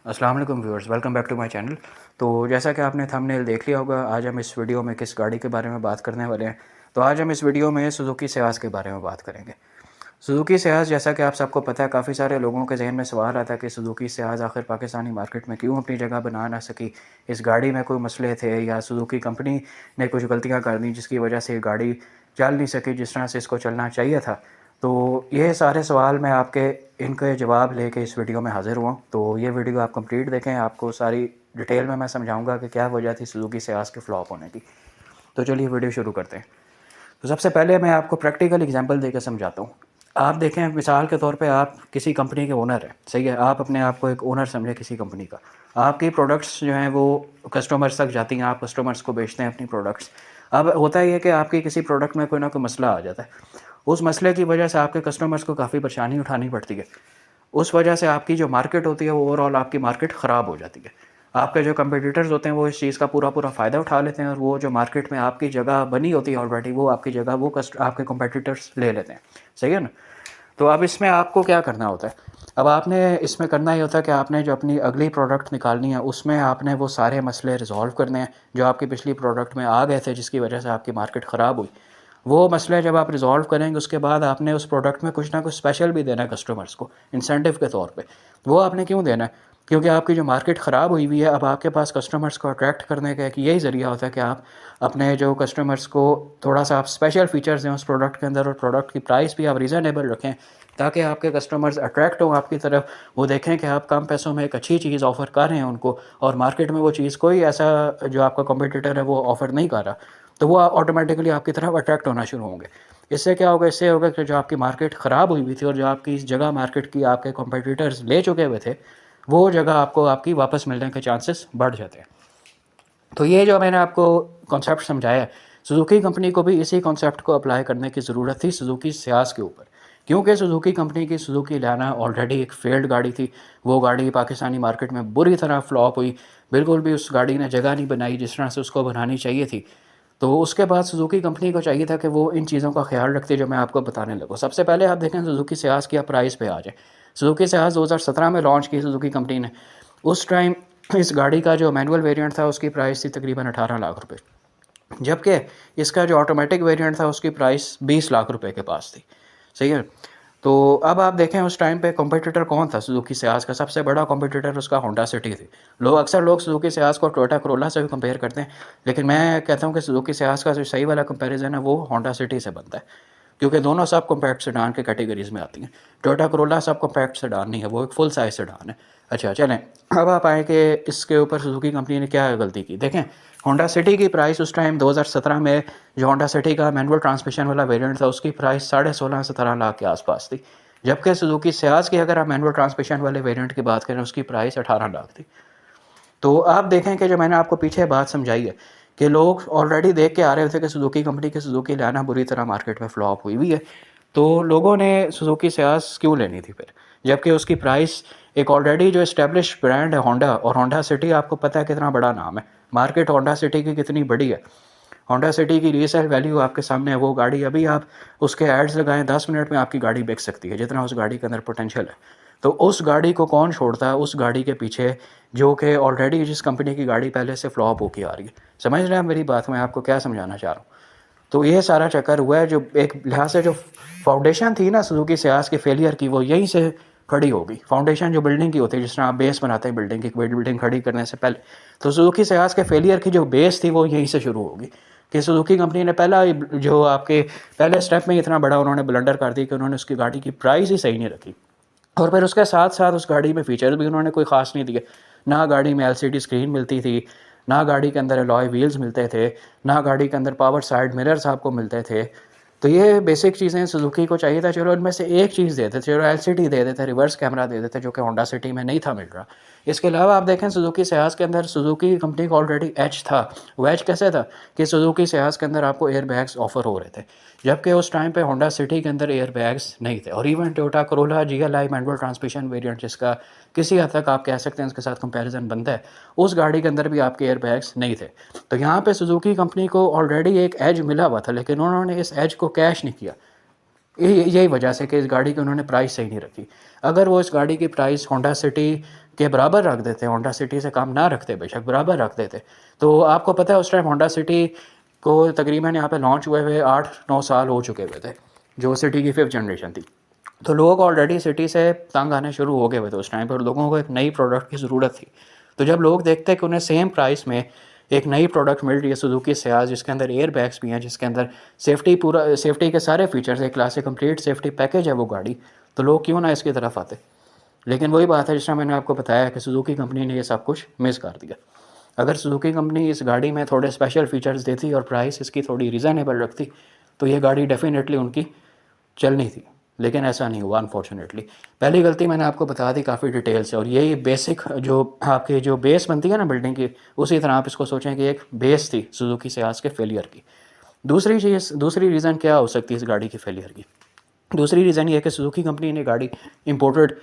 अस्सलाम वालेकुम viewers, welcome back to my channel. तो जैसा कि आपने थंबनेल देख लिया होगा, आज हम इस वीडियो में किस गाड़ी के बारे में बात करने वाले हैं। तो आज हम इस वीडियो में सुजुकी सियाज के बारे में बात करेंगे। सुजुकी सियाज, जैसा कि आप सबको पता है, काफ़ी सारे लोगों के जहन में सवाल आता है कि सुजुकी सियाज आखिर पाकिस्तानी मार्केट में क्यों अपनी जगह बना ना सकी। इस गाड़ी में कोई मसले थे या सुजुकी कंपनी ने कुछ गलतियाँ कर दी जिसकी वजह से गाड़ी चल नहीं सकी जिस तरह से इसको चलना चाहिए था। तो ये सारे सवाल मैं आपके इनके जवाब लेके इस वीडियो में हाज़िर हुआ। तो ये वीडियो आप कंप्लीट देखें, आपको सारी डिटेल में मैं समझाऊंगा कि क्या वजह थी सुजुकी सियाज के फ्लॉप होने की। तो चलिए वीडियो शुरू करते हैं। तो सबसे पहले मैं आपको प्रैक्टिकल एग्जांपल देकर समझाता हूँ। आप देखें, मिसाल के तौर पे आप किसी कंपनी के ओनर हैं, सही है। आप अपने आप को एक ओनर समझें किसी कंपनी का। आपकी प्रोडक्ट्स जो हैं वो कस्टमर्स तक जाती हैं, आप कस्टमर्स को बेचते हैं अपनी प्रोडक्ट्स। अब होता ही है कि आपकी किसी प्रोडक्ट में कोई ना कोई मसला आ जाता है। उस मसले की वजह से आपके कस्टमर्स को काफ़ी परेशानी उठानी पड़ती है। उस वजह से आपकी जो मार्केट होती है वो ओवरऑल आपकी मार्केट ख़राब हो जाती है। आपके जो कंपटीटर्स होते हैं वो इस चीज़ का पूरा फ़ायदा उठा लेते हैं और वो जो मार्केट में आपकी जगह बनी होती है ऑलरेडी, वो आपकी जगह वो आपके कंपटीटर्स ले लेते हैं, सही है ना। तो अब इसमें आपको क्या करना होता है? अब आपने इसमें करना ही होता है कि आपने जो अपनी अगली प्रोडक्ट निकालनी है उसमें आपने वो सारे मसले रिजॉल्व करने हैं जो आपकी पिछली प्रोडक्ट में आ गए थे जिसकी वजह से आपकी मार्केट ख़राब हुई। वो मसले जब आप रिज़ॉल्व करेंगे उसके बाद आपने उस प्रोडक्ट में कुछ ना कुछ स्पेशल भी देना है कस्टमर्स को, इंसेंटिव के तौर पे। वो आपने क्यों देना है? क्योंकि आपकी जो मार्केट ख़राब हुई हुई है, अब आपके पास कस्टमर्स को अट्रैक्ट करने का एक यही ज़रिया होता है कि आप अपने जो कस्टमर्स को थोड़ा सा आप स्पेशल फ़ीचर्स दें उस प्रोडक्ट के अंदर, और प्रोडक्ट की प्राइस भी आप रीज़नेबल रखें ताकि आपके कस्टमर्स अट्रैक्ट हों आपकी तरफ। वो देखें कि आप कम पैसों में एक अच्छी चीज़ ऑफ़र कर रहे हैं उनको, और मार्केट में वो चीज़ कोई ऐसा जो आपका कॉम्पिटिटर है वो ऑफ़र नहीं कर रहा, तो वो ऑटोमेटिकली आपकी तरफ अट्रैक्ट होना शुरू होंगे। इससे क्या होगा? इससे होगा कि जो आपकी मार्केट ख़राब हुई हुई थी और जो आपकी इस जगह मार्केट की आपके कॉम्पिटिटर्स ले चुके हुए थे, वो जगह आपको आपकी वापस मिलने के चांसेस बढ़ जाते हैं। तो ये जो मैंने आपको कॉन्सेप्ट समझाया है, सुजुकी कंपनी को भी इसी कॉन्सेप्ट को अप्लाई करने की ज़रूरत थी सुजुकी सियाज के ऊपर। क्योंकि सुजुकी कंपनी की सुजुकी लाना ऑलरेडी एक फेल्ड गाड़ी थी। वो गाड़ी पाकिस्तानी मार्केट में बुरी तरह फ्लॉप हुई। बिल्कुल भी उस गाड़ी ने जगह नहीं बनाई जिस तरह से उसको बनानी चाहिए थी। तो उसके बाद सुजुकी कंपनी को चाहिए था कि वो इन चीज़ों का ख्याल रखते जो मैं आपको बताने लगूँ। सबसे पहले आप देखें सुजुकी सियाज की आप प्राइस पे आ जाए। सुजुकी सियाज 2017 में लॉन्च की सुजुकी कंपनी ने। उस टाइम इस गाड़ी का जो मैनुअल वेरिएंट था उसकी प्राइस थी तकरीबन 18 लाख रुपए, जबकि इसका जो ऑटोमेटिक वेरिएंट था उसकी प्राइस 20 लाख रुपए के पास थी, सही है। तो अब आप देखें उस टाइम पे कॉम्पिटिटर कौन था सुजुकी सियाज का? सबसे बड़ा कॉम्पिटिटर उसका होंडा सिटी थी। अक्सर लोग सुजुकी सियाज को टोयोटा करोला से भी कंपेयर करते हैं, लेकिन मैं कहता हूँ कि सुजुकी सियाज का जो सही वाला कंपैरिजन है वो होंडा सिटी से बनता है, क्योंकि दोनों सब कॉम्पैक्ट सेडान के कैटेगरीज में आती हैं। Toyota Corolla sub compact sedan नहीं है, वो एक फुल साइज सेडान है। अच्छा चलें, अब आप आए कि इसके ऊपर सुजुकी कंपनी ने क्या गलती की। देखें, होंडा सिटी की प्राइस उस टाइम 2017 में जो होंडा सिटी का मैनुअल ट्रांसमिशन वाला वेरिएंट था उसकी प्राइस 16.5 से 17 लाख के आसपास थी, जबकि सुजुकी सियाज की अगर आप मैनुअल ट्रांसमिशन वाले वेरिएंट की बात करें उसकी प्राइस 18 लाख थी। तो आप देखें कि जो मैंने आपको पीछे बात समझाई है कि लोग ऑलरेडी देख के आ रहे थे कि सुजुकी कंपनी की सुजुकी लाना बुरी तरह मार्केट में फ्लॉप हुई हुई है, तो लोगों ने सुजुकी सियाज क्यों लेनी थी फिर, जबकि उसकी प्राइस एक ऑलरेडी जो इस्टेब्लिश ब्रांड है होंडा, और होंडा सिटी आपको पता है कितना बड़ा नाम है। मार्केट होंडा सिटी की कितनी बड़ी है। होंडा सिटी की रीसेल वैल्यू आपके सामने है। वो गाड़ी अभी आप उसके एड्स लगाएं 10 मिनट में आपकी गाड़ी बिक सकती है जितना उस गाड़ी के अंदर पोटेंशियल है। तो उस गाड़ी को कौन छोड़ता है उस गाड़ी के पीछे जो कि ऑलरेडी जिस कंपनी की गाड़ी पहले से फ्लॉप होकर आ रही है। समझ रहे हैं मेरी बात? मैं आपको क्या समझाना चाह रहा हूँ। तो ये सारा चक्कर हुआ है, जो एक लिहाज से जो फाउंडेशन थी ना सुजुकी सियाज के फेलियर की, वो यहीं से खड़ी होगी। फाउंडेशन जो बिल्डिंग की होती है, जिस तरह आप बेस बनाते हैं बिल्डिंग की, बिल्डिंग खड़ी करने से पहले, तो सुजुकी सियाज के फेलियर की जो बेस थी वो यहीं से शुरू होगी कि सुजुकी कंपनी ने पहला जो आपके पहले स्टेप में इतना बड़ा उन्होंने ब्लंडर कर दिया कि उन्होंने उसकी गाड़ी की प्राइस ही सही नहीं रखी, और फिर उसके साथ साथ उस गाड़ी में फ़ीचर्स भी उन्होंने कोई ख़ास नहीं दिए। ना गाड़ी में एलसीडी स्क्रीन मिलती थी, ना गाड़ी के अंदर अलॉय व्हील्स मिलते थे, ना गाड़ी के अंदर पावर साइड मिरर्स आपको मिलते थे। तो ये बेसिक चीज़ें सुजुकी को चाहिए था, चलो इनमें से एक चीज़ देते, चलो एलसीडी दे देते, रिवर्स कैमरा दे देते, जो कि होंडा सिटी में नहीं था मिल रहा। इसके अलावा आप देखें सुजुकी सियाज के अंदर सुजुकी कंपनी का ऑलरेडी एच था। वो एच कैसे था कि सुजुकी सियाज के अंदर आपको एयर बैग्स ऑफर हो रहे थे, जबकि उस टाइम पे होंडा सिटी के अंदर एयर बैग्स नहीं थे। और even Toyota Corolla GLI manual transmission variant, जिसका किसी हद तक आप कह सकते हैं उसके साथ कंपैरिजन बनता है, उस गाड़ी के अंदर भी आपके एयर बैग्स नहीं थे। तो यहाँ पे सुजुकी कंपनी को ऑलरेडी एक एज मिला हुआ था, लेकिन उन्होंने इस एज को कैश नहीं किया। यही वजह से कि इस गाड़ी की उन्होंने प्राइस सही नहीं रखी। अगर वो इस गाड़ी की प्राइस होंडा सिटी के बराबर रख देते, होंडा सिटी से कम ना रखते, बेशक बराबर रख देते, तो आपको पता है उस टाइम होंडा सिटी को तकरीबन यहाँ पे लॉन्च हुए 8-9 साल हो चुके हुए थे, जो सिटी की 5th जनरेशन थी। तो लोग ऑलरेडी सिटी से तंग आने शुरू हो गए हुए थे उस टाइम पर, लोगों को एक नई प्रोडक्ट की ज़रूरत थी। तो जब लोग देखते हैं कि उन्हें सेम प्राइस में एक नई प्रोडक्ट मिल रही है सुजुकी सियाज, जिसके अंदर एयर बैग्स भी हैं, जिसके अंदर सेफ्टी के सारे फीचर्स, एक क्लास से कंप्लीट सेफ्टी पैकेज है वो गाड़ी, तो लोग क्यों ना इसकी तरफ आते। लेकिन वही बात है जिस तरह मैंने आपको बताया कि सुजुकी कंपनी ने ये सब कुछ मिस कर दिया। अगर सुजुकी कंपनी इस गाड़ी में थोड़े स्पेशल फीचर्स देती और प्राइस इसकी थोड़ी रीज़नेबल रखती, तो ये गाड़ी डेफिनेटली उनकी चलनी थी, लेकिन ऐसा नहीं हुआ अनफॉर्चुनेटली। पहली गलती मैंने आपको बता दी काफ़ी डिटेल से, और यही बेसिक जो आपकी जो बेस बनती है ना बिल्डिंग की, उसी तरह आप इसको सोचें कि एक बेस थी सुजुकी सियाज के फेलियर की। दूसरी रीज़न क्या हो सकती है इस गाड़ी की फेलियर की? दूसरी रीज़न ये है कि सुजुकी कंपनी ने गाड़ी इम्पोर्टेड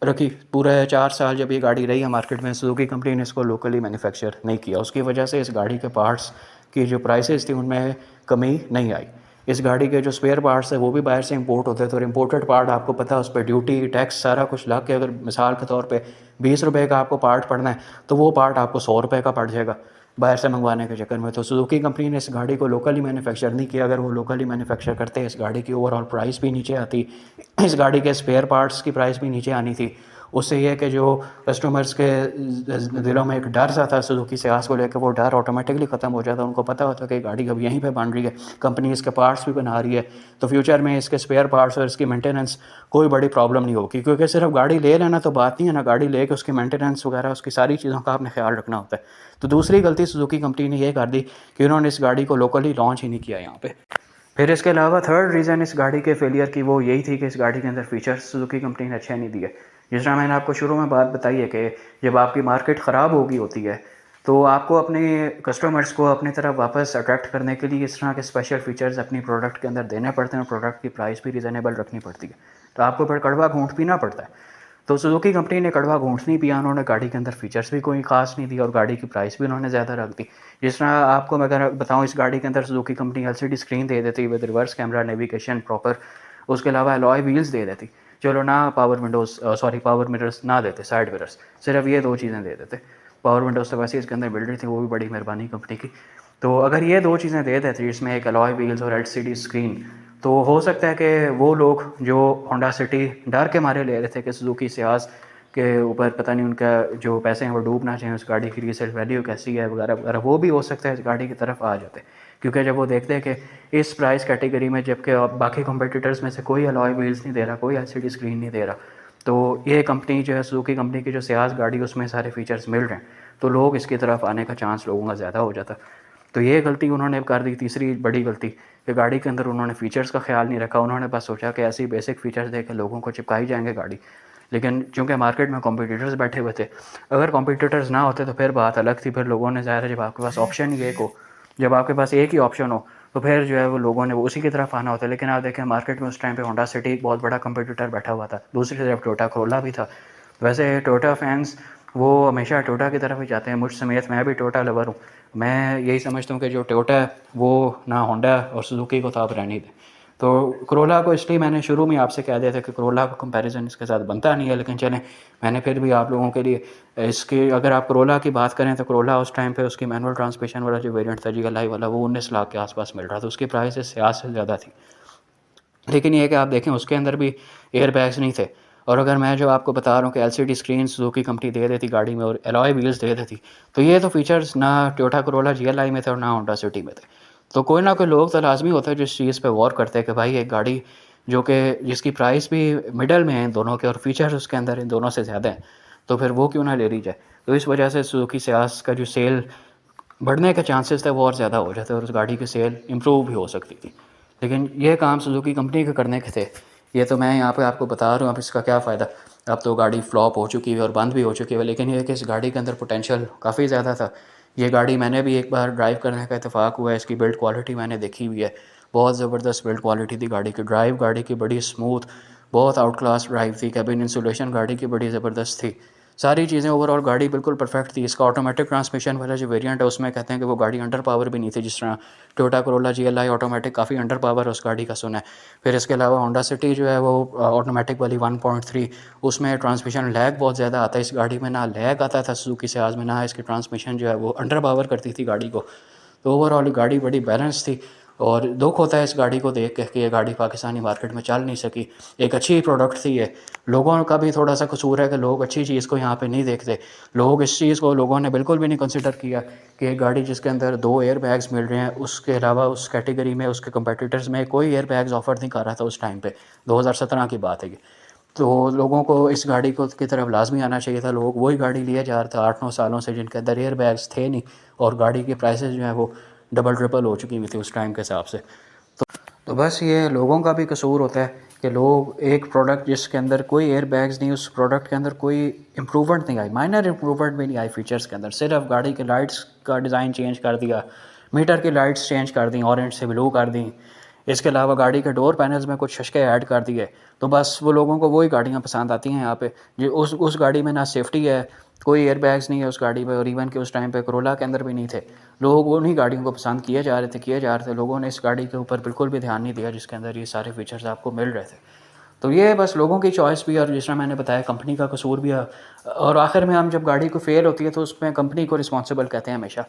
रखी। पूरे 4 साल जब ये गाड़ी रही है मार्केट में, सुजुकी कंपनी ने इसको लोकली मैन्युफैक्चर नहीं किया। उसकी वजह से इस गाड़ी के पार्ट्स की जो प्राइसेस थी उनमें कमी नहीं आई। इस गाड़ी के जो स्पेयर पार्ट्स है वो भी बाहर से इंपोर्ट होते थे, और इम्पोर्टेड पार्ट आपको पता है उस पर ड्यूटी टैक्स सारा कुछ लग के, अगर मिसाल के तौर पे 20 रुपये का आपको पार्ट पड़ना है तो वो पार्ट आपको 100 रुपये का पड़ जाएगा बाहर से मंगवाने के चक्कर में। तो सुजुकी कंपनी ने इस गाड़ी को लोकली मैन्युफैक्चर नहीं किया। अगर वो लोकली मैन्युफैक्चर करते, इस गाड़ी की ओवरऑल प्राइस भी नीचे आती, इस गाड़ी के स्पेयर पार्ट्स की प्राइस भी नीचे आनी थी। उससे यह कि जो कस्टमर्स के दिलों में एक डर सा था सुजुकी सियाज को लेकर, वो डर ऑटोमेटिकली ख़त्म हो जाता। उनको पता होता कि गाड़ी अब यहीं पे बन रही है, कंपनी इसके पार्ट्स भी बना रही है, तो फ्यूचर में इसके स्पेयर पार्ट्स और इसकी मेंटेनेंस कोई बड़ी प्रॉब्लम नहीं होगी। क्योंकि सिर्फ गाड़ी ले लेना तो बात नहीं है ना, गाड़ी ले के उसकी मेंटेनेंस वगैरह उसकी सारी चीज़ों का आपने ख्याल रखना होता है। तो दूसरी गलती सुजुकी कंपनी ने यह कर दी कि उन्होंने इस गाड़ी को लोकली लॉन्च ही नहीं किया यहाँ पे। फिर इसके अलावा थर्ड रीज़न इस गाड़ी के फेलियर की वो यही थी कि इस गाड़ी के अंदर फीचर्स सुजुकी कंपनी ने अच्छे नहीं दिए। जिस तरह मैंने आपको शुरू में बात बताई है कि जब आपकी मार्केट ख़राब हो गई होती है तो आपको अपने कस्टमर्स को अपनी तरफ वापस अट्रैक्ट करने के लिए इस तरह के स्पेशल फीचर्स अपनी प्रोडक्ट के अंदर देने पड़ते हैं, और प्रोडक्ट की प्राइस भी रीज़नेबल रखनी पड़ती है। तो आपको फिर कड़वा घूंट पीना पड़ता है। तो सुजुकी कंपनी ने कड़वा घूंट नहीं पिया, उन्होंने गाड़ी के अंदर फीचर्स भी कोई खास नहीं दी और गाड़ी की प्राइस भी उन्होंने ज़्यादा रख दी। जिस तरह आपको मैं अगर बताऊँ, इस गाड़ी के अंदर सुजुकी कंपनी LCD स्क्रीन दे देती with reverse camera, navigation proper, उसके अलावा अलॉय व्हील्स दे देती, चलो ना पावर मिरर्स ना देते, साइड मिरर्स, सिर्फ ये 2 चीज़ें दे देते। पावर विंडोज़ तो वैसे इसके अंदर मिल रही थी, वो भी बड़ी मेहरबानी कंपनी की। तो अगर ये 2 चीज़ें दे देते जिसमें एक अलॉय व्हील्स और LCD स्क्रीन, तो हो सकता है कि वो लोग जो होंडा सिटी डर के मारे ले रहे थे कि सुजुकी सियाज के ऊपर पता नहीं उनका जो पैसे हैं वो डूब ना जाएँ, उस गाड़ी की रीसेल वैल्यू कैसी है वगैरह वगैरह, वो भी हो सकता है इस गाड़ी की तरफ आ जाते। क्योंकि जब वो देखते हैं कि इस प्राइस कैटेगरी में जबकि बाकी कॉम्पिटिटर्स में से कोई अलॉय व्हील्स नहीं दे रहा, कोई LCD स्क्रीन नहीं दे रहा, तो ये कंपनी जो है सुजुकी कंपनी की जो सियाज गाड़ी उसमें सारे फीचर्स मिल रहे हैं, तो लोग इसकी तरफ आने का चांस लोगों का ज़्यादा हो जाता। तो ये गलती उन्होंने कर दी, तीसरी बड़ी गलती, कि गाड़ी के अंदर उन्होंने फ़ीचर्स का ख्याल नहीं रखा। उन्होंने बस सोचा कि ऐसे ही बेसिक फ़ीचर्स दे के लोगों को चिपकाई जाएंगे गाड़ी। लेकिन चूँकि मार्केट में कॉम्पिटिटर्स बैठे हुए थे, अगर कॉम्पिटिटर्स ना होते तो फिर बात अलग थी। फिर लोगों ने ज़ाहिर है जब आपके पास ऑप्शन ही एक हो, जब आपके पास एक ही ऑप्शन हो, तो फिर जो है वो लोगों ने वो उसी की तरफ आना होता है। लेकिन आप देखें मार्केट में उस टाइम पे होंडा सिटी एक बहुत बड़ा कंपटीटर बैठा हुआ था, दूसरी तरफ टोयोटा कोरोला भी था। वैसे टोयोटा फैंस वो हमेशा टोयोटा की तरफ ही जाते हैं, मुझ समेत, मैं भी टोयोटा लवर हूँ। मैं यही समझता हूँ कि जो टोयोटा है वो ना होंडा और सुजुकी को तो आप रहने दें। तो कोरोला को इसलिए मैंने शुरू में आपसे कह दिया था कि कोरोला का कंपैरिजन इसके साथ बनता नहीं है, लेकिन चलें मैंने फिर भी आप लोगों के लिए इसके, अगर आप कोरोला की बात करें तो कोरोला उस टाइम पे उसकी मैनुअल ट्रांसमिशन वाला जो वेरिएंट था GLI वाला, वो 19 लाख के आसपास मिल रहा था, उसकी प्राइस इस सियाज से ज़्यादा थी। लेकिन ये कि आप देखें उसके अंदर भी एयर बैग्स नहीं थे। और अगर मैं जो आपको बता रहा हूँ कि LCD स्क्रीन सुजुकी कंपनी दे देती गाड़ी में और अलॉय व्हील्स दे देती, तो ये तो फीचर्स ना टोयोटा कोरोला GLI में थे और ना होंडा सिटी में थे। तो कोई ना कोई लोग तो लाजमी होता है जो इस चीज़ पे गौर करते हैं कि भाई एक गाड़ी जो कि जिसकी प्राइस भी मिडल में है इन दोनों के और फीचर्स उसके अंदर इन दोनों से ज़्यादा हैं, तो फिर वो क्यों ना ले ली जाए। तो इस वजह से सुजुकी सियाज का जो सेल बढ़ने के चांसेस थे वो और ज़्यादा हो जाते और उस गाड़ी की सेल इम्प्रूव भी हो सकती थी। लेकिन ये काम सुजुकी कंपनी के करने के थे, ये तो मैं यहाँ पे आपको बता रहा हूँ। अब इसका क्या फ़ायदा, अब तो गाड़ी फ्लॉप हो चुकी है और बंद भी हो चुकी है। लेकिन ये कि इस गाड़ी के अंदर पोटेंशियल काफ़ी ज़्यादा था। ये गाड़ी मैंने भी एक बार ड्राइव करने का इत्तेफाक हुआ है, इसकी बिल्ड क्वालिटी मैंने देखी हुई है, बहुत ज़बरदस्त बिल्ड क्वालिटी थी गाड़ी की। ड्राइव गाड़ी की बड़ी स्मूथ, बहुत आउट क्लास ड्राइव थी, कैबिन इंसुलेशन गाड़ी की बड़ी ज़बरदस्त थी। सारी चीज़ें ओवरऑल गाड़ी बिल्कुल परफेक्ट थी। इसका ऑटोमेटिक ट्रांसमिशन वाला जो वेरिएंट है उसमें कहते हैं कि वो गाड़ी अंडर पावर भी नहीं थी, जिस तरह टोयोटा करोला GLI ऑटोमेटिक काफ़ी अंडर पावर उस गाड़ी का सुना है। फिर इसके अलावा होंडा सिटी जो है वो ऑटोमेटिक वाली 1.3, उसमें ट्रांसमिशन लैग बहुत ज़्यादा आता है। इस गाड़ी में ना लैग आता था सुजुकी सियाज में, ना इसकी ट्रांसमिशन जो है वो अंडर पावर करती थी गाड़ी को। तो ओवरऑल गाड़ी बड़ी बैलेंस थी और दुख होता है इस गाड़ी को देख के कि ये गाड़ी पाकिस्तानी मार्केट में चल नहीं सकी। एक अच्छी प्रोडक्ट थी ये, लोगों का भी थोड़ा सा कसूर है कि लोग अच्छी चीज़ को यहाँ पे नहीं देखते। लोग इस चीज़ को लोगों ने बिल्कुल भी नहीं कंसिडर किया कि एक गाड़ी जिसके अंदर 2 एयर बैग्स मिल रहे हैं, उसके अलावा उस कैटेगरी में उसके कंपेटिटर्स में कोई एयर बैग्स ऑफर नहीं कर रहा था उस टाइम पे। 2017 की बात है ये। तो लोगों को इस गाड़ी को की तरफ लाजमी आना चाहिए था। लोग वही गाड़ी लिए जा रहे थे 8-9 सालों से जिनके अंदर एयर बैग्स थे नहीं, और गाड़ी के प्राइसेस जो है वो डबल ट्रिपल हो चुकी हुई थी उस टाइम के हिसाब से। तो बस ये लोगों का भी कसूर होता है कि लोग एक प्रोडक्ट जिसके अंदर कोई एयर बैग्स नहीं, उस प्रोडक्ट के अंदर कोई इम्प्रूवमेंट नहीं आई, माइनर इम्प्रूवमेंट भी नहीं आई फीचर्स के अंदर, सिर्फ गाड़ी के लाइट्स का डिज़ाइन चेंज कर दिया, मीटर की लाइट्स चेंज कर दी, ऑरेंज से ब्लू कर दी, इसके अलावा गाड़ी के डोर पैनल्स में कुछ शशके ऐड कर दिए। तो बस वो लोगों को वही गाड़ियाँ पसंद आती हैं यहाँ पे, जो उस गाड़ी में ना सेफ्टी है, कोई एयर बैग्स नहीं है उस गाड़ी पे, और इवन के उस टाइम पे करोला के अंदर भी नहीं थे। लोग उन्हीं गाड़ियों को पसंद किए जा रहे थे। लोगों ने इस गाड़ी के ऊपर बिल्कुल भी ध्यान नहीं दिया जिसके अंदर ये सारे फीचर्स आपको मिल रहे थे। तो ये बस लोगों की चॉइस भी है, और जिस तरह मैंने बताया कंपनी का कसूर भी है। और आखिर में हम जब गाड़ी को फेल होती है तो उसमें कंपनी को रिस्पॉन्सिबल कहते हैं हमेशा।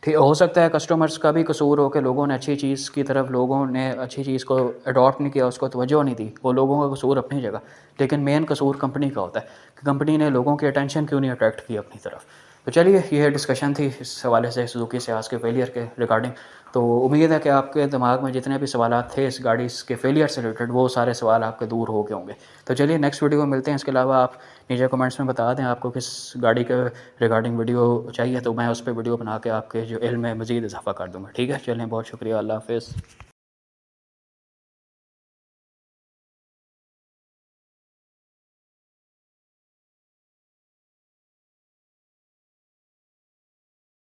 ठीक हो सकता है कस्टमर्स का भी कसूर हो कि लोगों ने अच्छी चीज़ की तरफ, लोगों ने अच्छी चीज़ को अडॉप्ट नहीं किया, उसको तवज्जो नहीं दी, वो लोगों का कसूर अपनी जगह। लेकिन मेन कसूर कंपनी का होता है कि कंपनी ने लोगों की अटेंशन क्यों नहीं अट्रैक्ट की अपनी तरफ। तो चलिए, ये डिस्कशन थी इस हवाले से सुजुकी सियाज के फेलियर के रिगार्डिंग। तो उम्मीद है कि आपके दिमाग में जितने भी सवाल थे इस गाड़ी के फेलियर से रिलेटेड, वो सारे सवाल आपके दूर हो गए होंगे। तो चलिए नेक्स्ट वीडियो में मिलते हैं। इसके अलावा आप नीचे कमेंट्स में बता दें आपको किस गाड़ी के रिगार्डिंग वीडियो चाहिए, तो मैं उस पर वीडियो बना के आपके जो इल्म में मज़ीद इजाफा कर दूँगा। ठीक है, चलें, बहुत शुक्रिया, अल्लाह हाफ़िज़।